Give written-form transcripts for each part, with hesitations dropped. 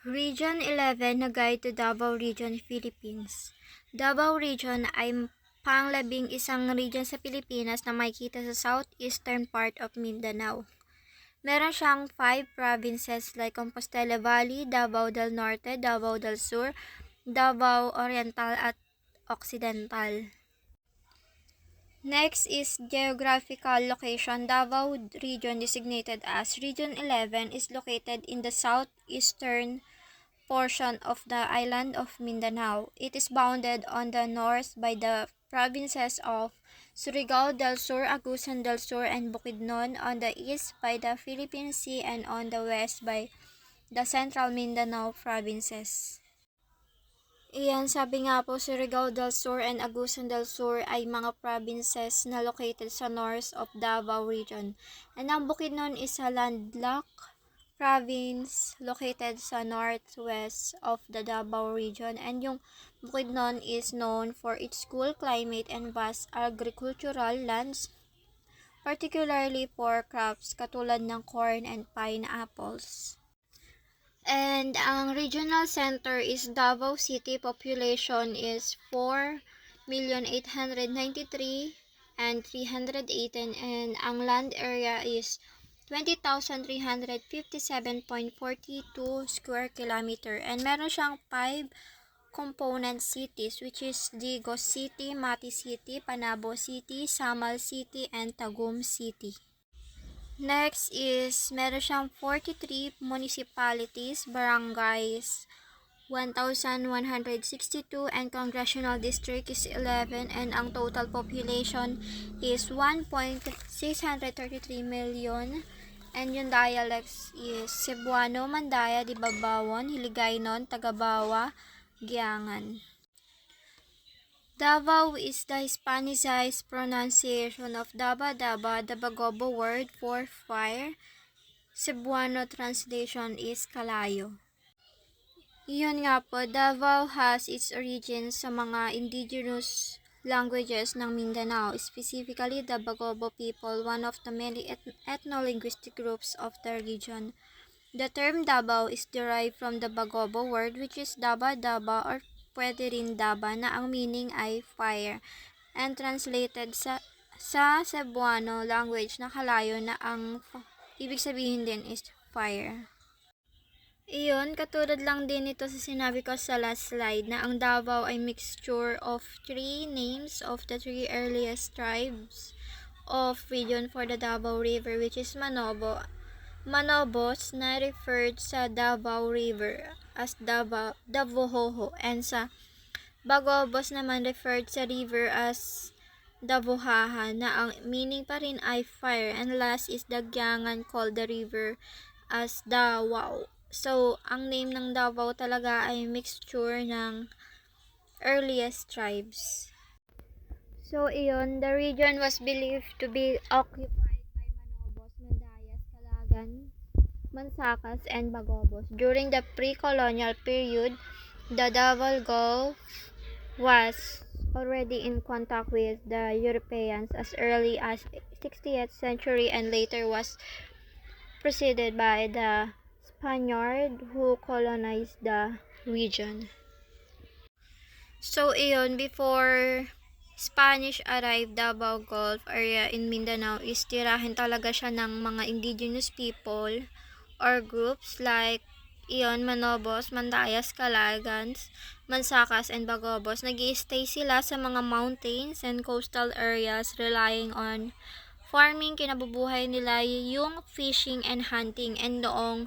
Region 11 na Guide to Davao Region, Philippines. Davao Region ay pang-11 region sa Pilipinas na makikita sa southeastern part of Mindanao. Meron siyang 5 provinces like Compostela Valley, Davao del Norte, Davao del Sur, Davao Oriental at Occidental. Next is geographical location. Davao Region, designated as Region 11, is located in the southeastern portion of the island of Mindanao. It is bounded on the north by the provinces of Surigao del Sur, Agusan del Sur, and Bukidnon, on the east by the Philippine Sea, and on the west by the Central Mindanao provinces. Iyan, sabi nga po, Surigao del Sur and Agusan del Sur ay mga provinces na located sa north of Davao Region. And ang Bukidnon is a landlocked province located sa northwest of the Davao Region, and yung Bukidnon is known for its cool climate and vast agricultural lands, particularly for crops katulad ng corn and pineapples. And ang regional center is Davao City. Population is 4,893,318, and ang land area is 20,357.42 square kilometer. And meron siyang 5 component cities, which is Digos City, Mati City, Panabo City, Samal City, and Tagum City. Next is meron siyang 43 municipalities, barangays 1,162, and congressional district is 11, and ang total population is 1.633 million. And yung dialects is Cebuano, Mandaya, Dibabawon, Hiligaynon, Tagabawa, Giangan. Davao is the Hispanicized pronunciation of Daba-Daba, the Bagobo word for fire. Cebuano translation is Kalayo. Iyon nga po, Davao has its origins sa mga indigenous languages ng Mindanao, specifically the Bagobo people, one of the many ethno-linguistic groups of the region. The term Davao is derived from the Bagobo word, which is Daba-Daba or pwede rin Daba, na ang meaning ay fire, and translated sa Cebuano language na Kalayo, na ang ibig sabihin din is fire. Iyon, katulad lang din ito sa sinabi ko sa last slide, na ang Davao ay mixture of 3 names of the 3 earliest tribes of region for the Davao River, which is Manobos, na referred sa Davao River as Davohoho, and sa Bagobos naman referred sa river as Davohaha, na ang meaning pa rin ay fire, and last is Dagyangan, called the river as Dawao. So, ang name ng Davao talaga ay mixture ng earliest tribes. So, iyon, the region was believed to be occupied by Manobos, Mandayas, Calagan, Mansakas, and Bagobos. During the pre-colonial period, the Davao Gulf was already in contact with the Europeans as early as 60th century, and later was preceded by the Spaniard who colonized the region. So, iyon, before Spanish arrived, Davao Gulf area in Mindanao is tirahin talaga siya ng mga indigenous people or groups like iyon, Manobos, Mandayas, Calagans, Mansakas, and Bagobos. Nag-i-stay sila sa mga mountains and coastal areas, relying on farming. Kinabubuhay nila yung fishing and hunting, and noong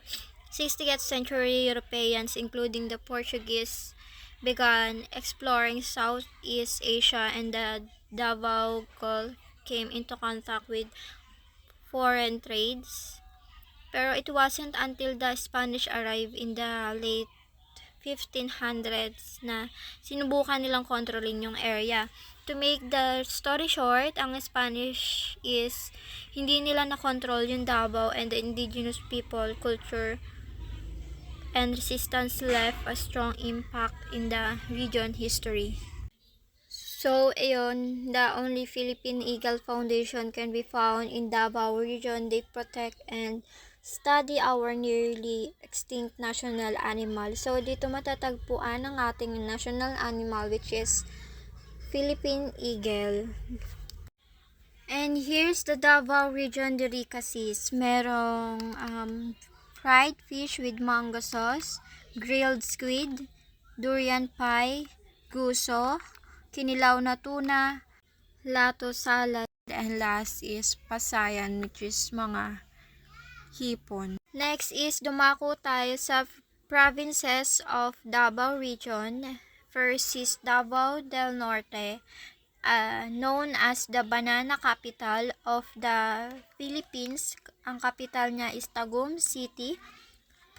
60th century, Europeans, including the Portuguese, began exploring Southeast Asia, and the Davao Gulf came into contact with foreign trades. Pero it wasn't until the Spanish arrived in the late 1500s na sinubukan nilang kontrolin yung area. To make the story short, ang Spanish is hindi nila na-control yung Davao, and the indigenous people, culture, and resistance left a strong impact in the region history. So, ayun, the only Philippine Eagle Foundation can be found in Davao Region. They protect and Study our nearly extinct national animal. So, dito matatagpuan ang ating national animal, which is Philippine eagle. And here's the Davao region delicacies. Merong fried fish with mango sauce, grilled squid, durian pie, guso, kinilaw na tuna, lato salad, and last is pasayan, which is mga hipon. Next is dumako tayo sa provinces of Davao region. First is Davao del Norte, known as the banana capital of the Philippines. Ang capital niya is Tagum City.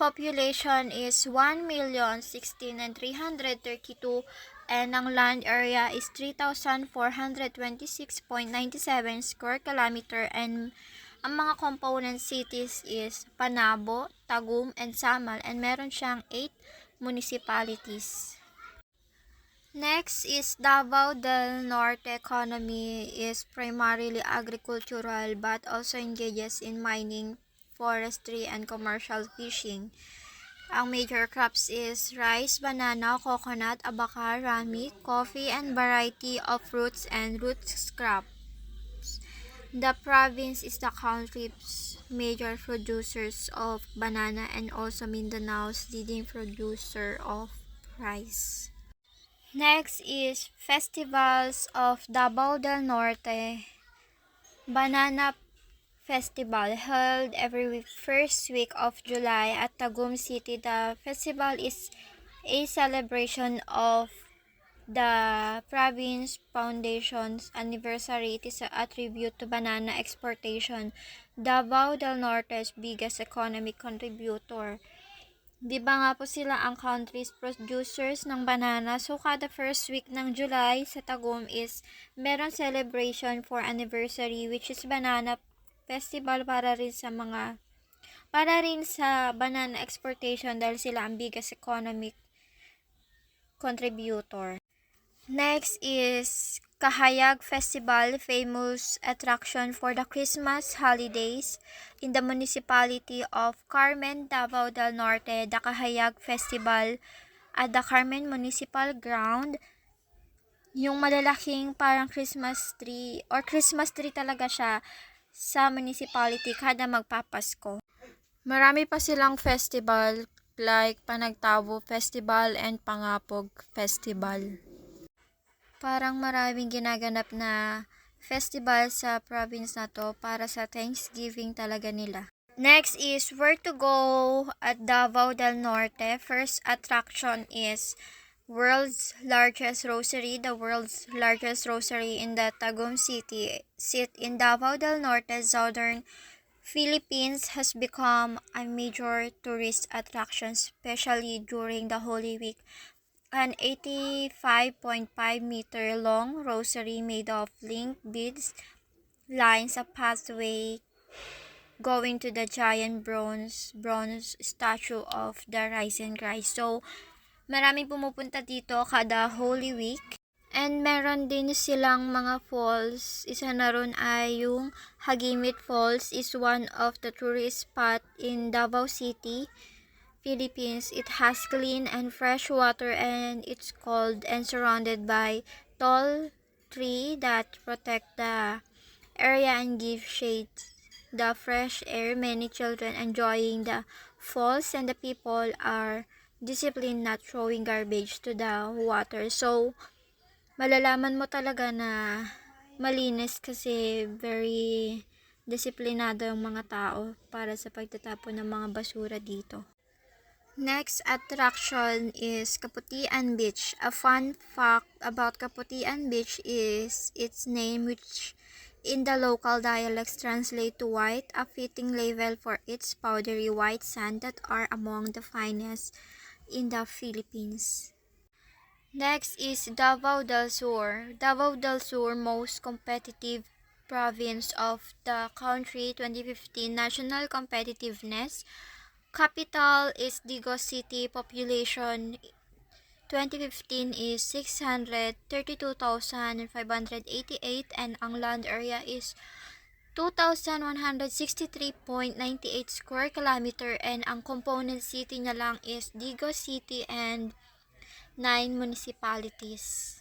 Population is 1,016,332 and ang land area is 3,426.97 square kilometer, and ang mga component cities is Panabo, Tagum, and Samal, and meron siyang 8 municipalities. Next is Davao del Norte economy is primarily agricultural but also engages in mining, forestry, and commercial fishing. Ang major crops is rice, banana, coconut, abaca, rami, coffee, and variety of fruits and root crops. The province is the country's major producers of banana and also Mindanao's leading producer of rice. Next is festivals of Davao del Norte. Banana Festival held every first week of July at Tagum City. The festival is a celebration of the province foundation's anniversary. It is a tribute to banana exportation, Davao del Norte's biggest economic contributor. Di ba nga po sila ang country's producers ng banana? So, kada first week ng July sa Tagum is meron celebration for anniversary, which is banana festival para rin sa banana exportation dahil sila ang biggest economic contributor. Next is Kahayag Festival, famous attraction for the Christmas holidays in the municipality of Carmen, Davao del Norte. The Kahayag Festival at the Carmen Municipal Ground, yung malalaking parang Christmas tree or Christmas tree talaga siya sa municipality kada magpapasko. Marami pa silang festival like Panagtabo Festival and Pangapog Festival. Parang maraming ginaganap na festival sa province na to para sa Thanksgiving talaga nila. Next is where to go at Davao del Norte. First attraction is world's largest rosary. The world's largest rosary in the Tagum City sit in Davao del Norte, southern Philippines, has become a major tourist attraction, especially during the Holy Week. An 85.5-meter long rosary made of linked beads lines a pathway going to the giant bronze statue of the risen Christ. So, maraming pumupunta dito kada Holy Week. And meron din silang mga falls. Isa na ron ay yung Hagimit Falls, is one of the tourist spot in Davao City, Philippines. It has clean and fresh water and it's cold and surrounded by tall trees that protect the area and give shade. The fresh air, many children enjoying the falls, and the people are disciplined not throwing garbage to the water. So, malalaman mo talaga na malinis kasi very disiplinado ang mga tao para sa pagtatapon ng mga basura dito. Next attraction is Kaputian Beach. A fun fact about Kaputian Beach is its name, which in the local dialects translate to white, a fitting label for its powdery white sand that are among the finest in the Philippines. Next is Davao del Sur. Davao del Sur, most competitive province of the country, 2015 national competitiveness. Capital is Digos City. Population 2015 is 632,588 and ang land area is 2,163.98 square kilometer, and ang component city niya lang is Digos City and 9 municipalities.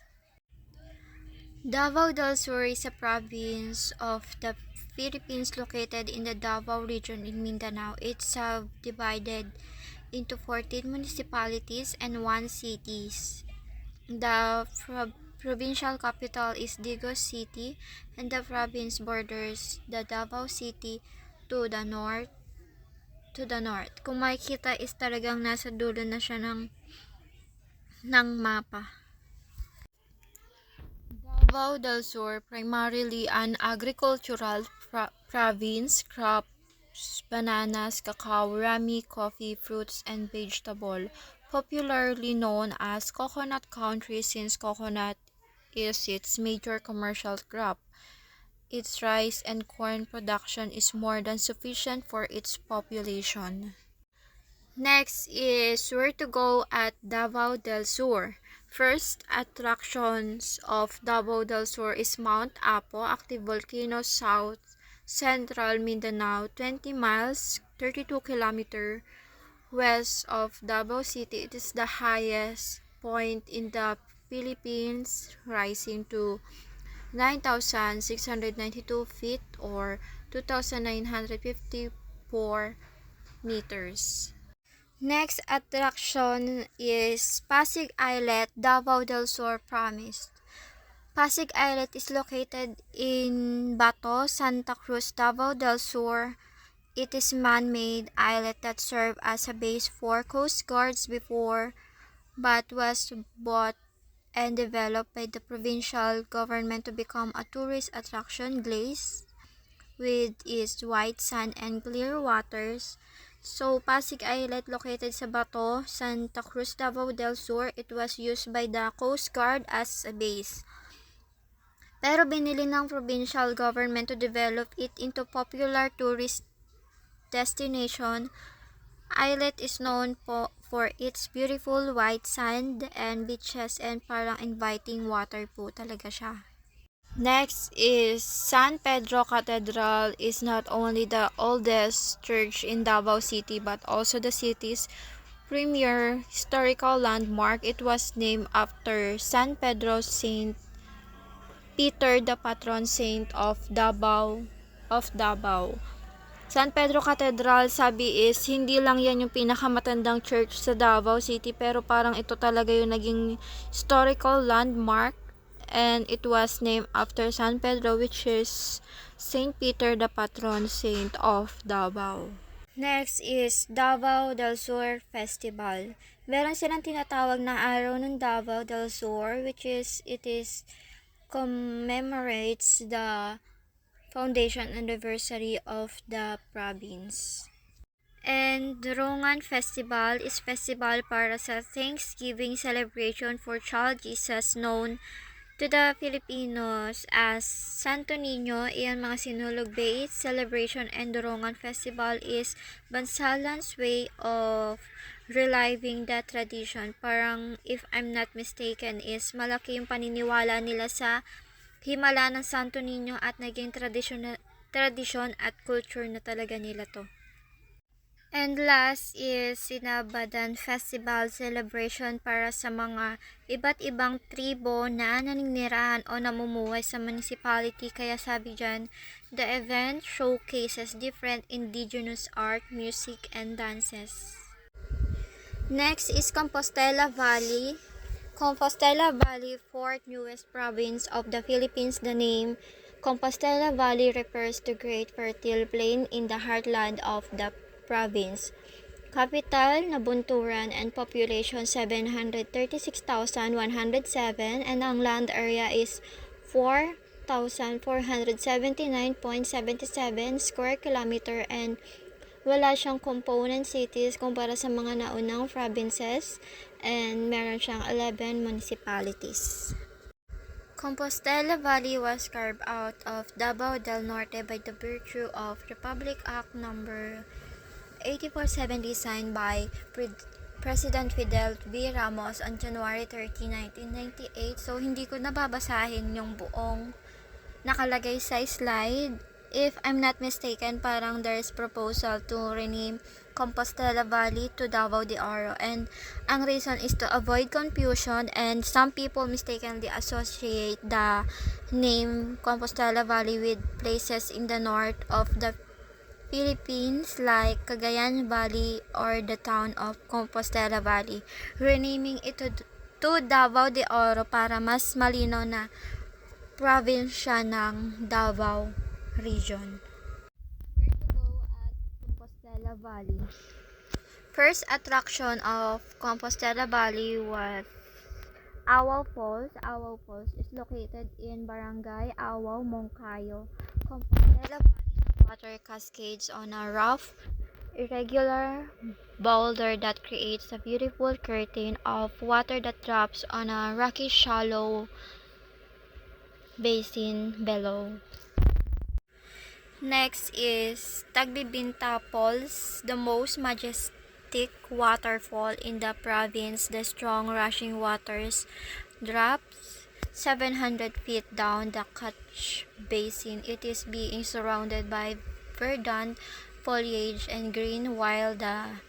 Davao del Sur is a province of the Philippines located in the Davao region in Mindanao. It's subdivided into 14 municipalities and 1 cities. The provincial capital is Digos City, and the province borders the Davao City to the north. Kung makikita is talagang nasa dulo na siya ng mapa. Davao del Sur, primarily an agricultural province, crops bananas, cacao, rami, coffee, fruits, and vegetable. Popularly known as Coconut Country since coconut is its major commercial crop. Its rice and corn production is more than sufficient for its population. Next is where to go at Davao del Sur. First attractions of Davao del Sur is Mount Apo, active volcano, south central Mindanao, 20 miles, 32 km west of Davao City. It is the highest point in the Philippines, rising to 9,692 feet or 2,954 meters. Next attraction is Pasig Islet, Davao del Sur Promised. Pasig Islet is located in Bato, Santa Cruz, Davao del Sur. It is man-made islet that served as a base for Coast Guards before, but was bought and developed by the provincial government to become a tourist attraction. Glazed with its white sand and clear waters. So, Pasig Islet located sa Bato, Santa Cruz, Davao del Sur. It was used by the Coast Guard as a base. Pero binili ng provincial government to develop it into popular tourist destination. Islet is known for its beautiful white sand and beaches and parang inviting water po talaga siya. Next is San Pedro Cathedral is not only the oldest church in Davao City but also the city's premier historical landmark. It was named after San Pedro Saint Peter, the patron saint of Davao. San Pedro Cathedral, sabi is, hindi lang yan yung pinakamatandang church sa Davao City, pero parang ito talaga yung naging historical landmark. And it was named after San Pedro, which is Saint Peter, the patron saint of Davao. Next is Davao del Sur Festival. Meron silang tinatawag na araw ng Davao del Sur, which is, it is commemorates the foundation anniversary of the province. And Durungan Festival is festival para sa Thanksgiving celebration for Child Jesus, known to the Filipinos as Santo Niño. Iyan mga sinulog bait celebration, and Durungan Festival is bansalan's way of reliving the tradition. Parang, if I'm not mistaken, is malaki yung paniniwala nila sa himala ng Santo Niño at naging tradisyon at culture na talaga nila to. And last is Sinabadan Festival celebration para sa mga iba't ibang tribo na naninirahan o namumuhay sa municipality. Kaya sabi dyan, the event showcases different indigenous art, music, and dances. Next is Compostela Valley. Compostela Valley, fourth newest province of the Philippines. The name Compostela Valley refers to great fertile plain in the heartland of the province. Capital, Nabunturan, and population 736,107, and ang land area is 4,479.77 square kilometer, and wala siyang component cities kumpara sa mga naunang provinces, and meron siyang 11 municipalities. Compostela Valley was carved out of Davao del Norte by the virtue of Republic Act No. 8470 signed by President Fidel V. Ramos on January 30, 1998. So, hindi ko nababasahin yung buong nakalagay sa slide. if I'm not mistaken, parang there's proposal to rename Compostela Valley to Davao de Oro, and ang reason is to avoid confusion, and some people mistakenly associate the name Compostela Valley with places in the north of the Philippines like Cagayan Valley or the town of Compostela Valley. Renaming ito to Davao de Oro para mas malinaw na probinsya ng Davao Region. Where to go at Compostela Valley? First attraction of Compostela Valley was Awao Falls. Awao Falls is located in Barangay Awao, Moncayo. Compostela Valley water cascades on a rough, irregular boulder that creates a beautiful curtain of water that drops on a rocky shallow basin below. Next is Tagbibinta Falls, the most majestic waterfall in the province. The strong rushing waters drops 700 feet down the Kutch Basin. It is being surrounded by verdant foliage and green, while the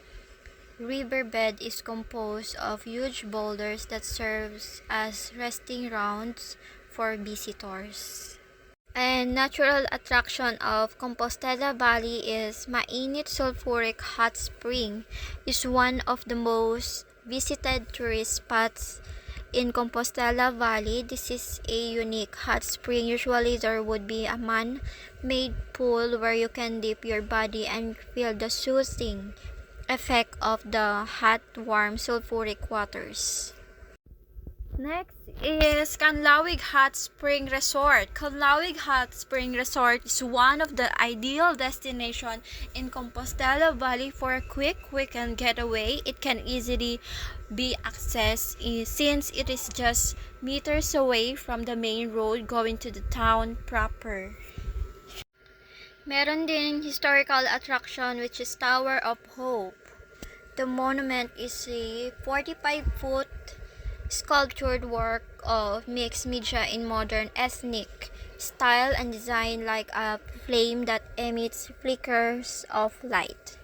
riverbed is composed of huge boulders that serves as resting grounds for visitors. And natural attraction of Compostela Valley is Mainit Sulfuric Hot Spring is one of the most visited tourist spots in Compostela Valley. This is a unique hot spring. Usually there would be a man-made pool where you can dip your body and feel the soothing effect of the hot, warm sulfuric waters. Next is Canlawig Hot Spring Resort. Canlawig Hot Spring Resort is one of the ideal destinations in Compostela Valley for a quick weekend getaway. It can easily be accessed since it is just meters away from the main road going to the town proper. Meron din historical attraction which is Tower of Hope. The monument is a 45-foot sculptured work of mixed media in modern ethnic style and design like a flame that emits flickers of light.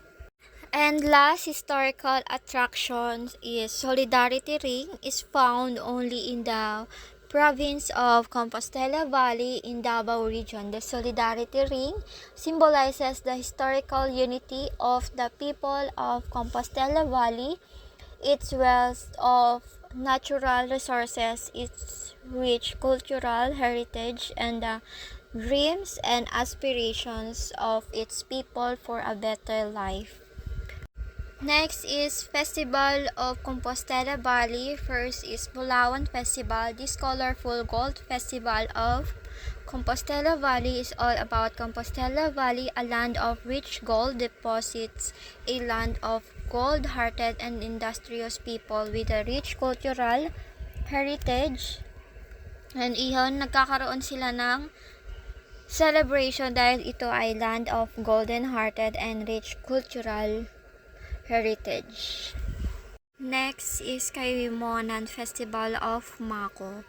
And last historical attraction is Solidarity Ring is found only in the province of Compostela Valley in Davao Region. The Solidarity Ring symbolizes the historical unity of the people of Compostela Valley, its wealth of natural resources, its rich cultural heritage, and the dreams and aspirations of its people for a better life. Next is Festival of Compostela Valley. First is Bulawan Festival. This colorful gold festival of Compostela Valley is all about Compostela Valley, a land of rich gold deposits, a land of gold-hearted and industrious people with a rich cultural heritage. And iyon, nagkakaroon sila ng celebration dahil ito ay land of golden-hearted and rich cultural heritage. Next is Kaimonan Festival of Mako.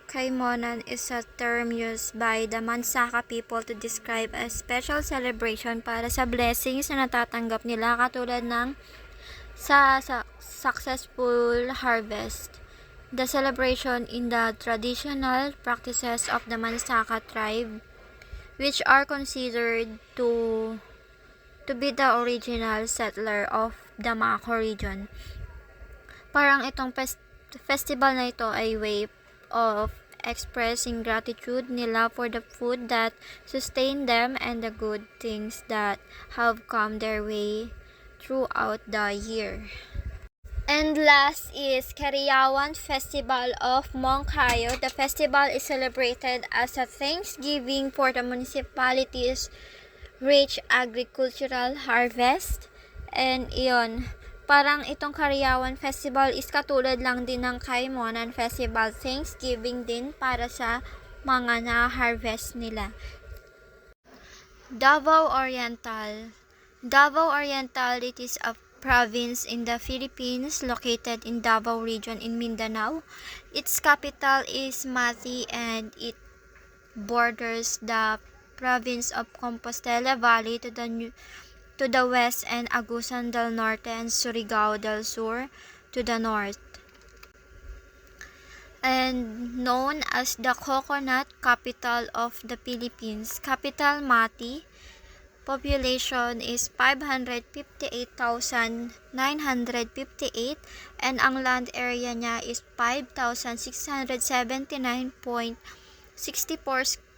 Kaimonan is a term used by the Mansaka people to describe a special celebration para sa blessings na natatanggap nila katulad ng sa successful harvest. The celebration in the traditional practices of the Mansaka tribe, which are considered to be the original settler of the Mako region. Parang itong festival na ito ay way of expressing gratitude nila for the food that sustain them and the good things that have come their way throughout the year. And last is Cariawan Festival of Moncayo. The festival is celebrated as a thanksgiving for the municipality's rich agricultural harvest. And iyon, parang itong Cariawan Festival is katulad lang din ng Kaimonan Festival. Thanksgiving din para sa mga na-harvest nila. Davao Oriental. Davao Oriental, it is a province in the Philippines located in Davao Region in Mindanao. Its capital is Mati and it borders the province of Compostela Valley to the west, and Agusan del Norte and Surigao del Sur to the north. And known as the coconut capital of the Philippines. Capital Mati. Population is 558,958 and ang land area niya is 5,679.64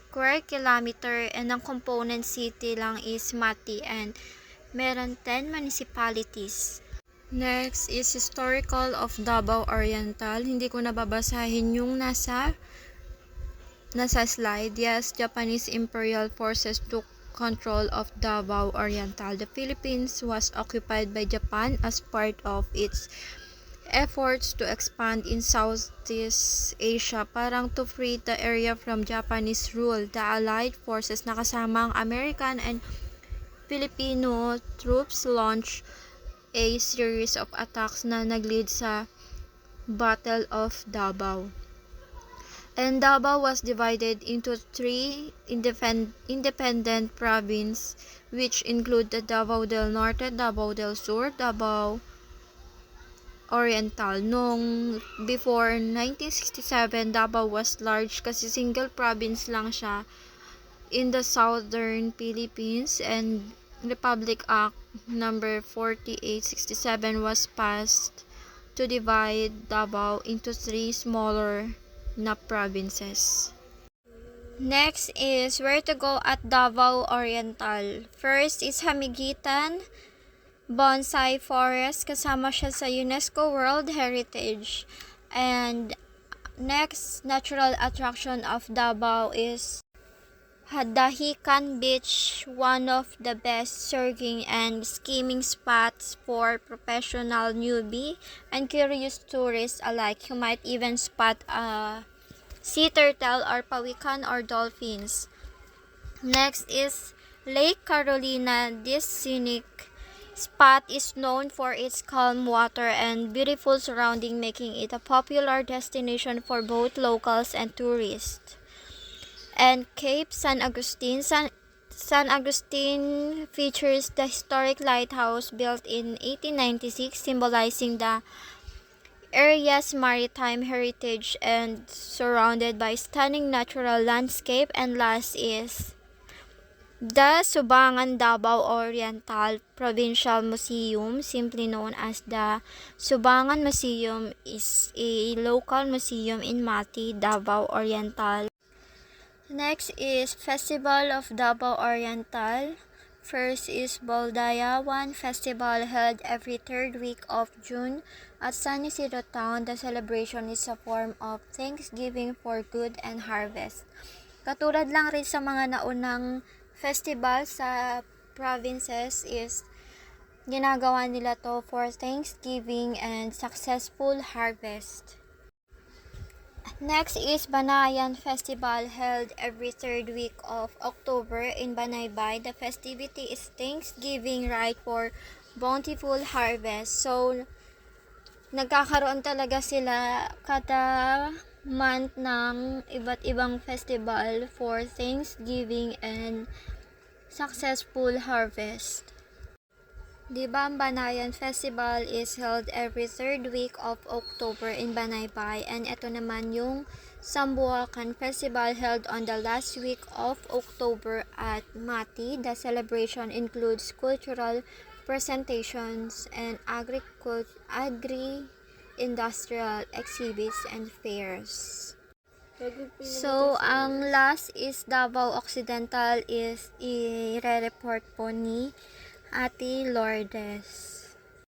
square kilometer, and ang component city lang is Mati, and meron 10 municipalities. Next is historical of Davao Oriental. Hindi ko nababasahin yung nasa slide. Yes, Japanese Imperial Forces took control of Davao Oriental. The Philippines was occupied by Japan as part of its efforts to expand in Southeast Asia, parang to free the area from Japanese rule. The Allied forces na kasama ang American and Filipino troops launched a series of attacks na naglead sa Battle of Davao. And Davao was divided into 3 independent provinces, which include the Davao del Norte, Davao del Sur, Davao Oriental. Before 1967, Davao was large kasi single province lang siya in the southern Philippines, and Republic Act number 4867 was passed to divide Davao into 3 smaller na provinces. Next is where to go at Davao Oriental. First is Hamigitan Bonsai Forest, kasama siya sa UNESCO World Heritage. And next natural attraction of Davao is Dahican Beach, one of the best surfing and skiing spots for professional newbie and curious tourists alike. You might even spot a sea turtle or pawikan or dolphins. Next is Lake Carolina. This scenic spot is known for its calm water and beautiful surrounding, making it a popular destination for both locals and tourists. And Cape San Agustin. San Agustin features the historic lighthouse built in 1896, symbolizing the area's maritime heritage and surrounded by stunning natural landscape. And last is the Subangan Davao Oriental Provincial Museum, simply known as the Subangan Museum, is a local museum in Mati, Davao Oriental. Next is Festival of Davao Oriental. First is Baldayawan Festival, held every third week of June at San Isidro Town. The celebration is a form of thanksgiving for good and harvest. Katulad lang rin sa mga naunang festival sa provinces, is ginagawa nila to for thanksgiving and successful harvest. Next is Banayan Festival, held every third week of October in Banaybay. The festivity is Thanksgiving rite for bountiful harvest. So, nagkakaroon talaga sila kada month ng iba't ibang festival for Thanksgiving and successful harvest. Diba, ang Banayan Festival is held every third week of October in Banaybay, and ito naman yung Sambuacan Festival, held on the last week of October at Mati. The celebration includes cultural presentations and agri-industrial exhibits and fairs. So, ang last is Davao Occidental, is i-report po ni Ate Lourdes.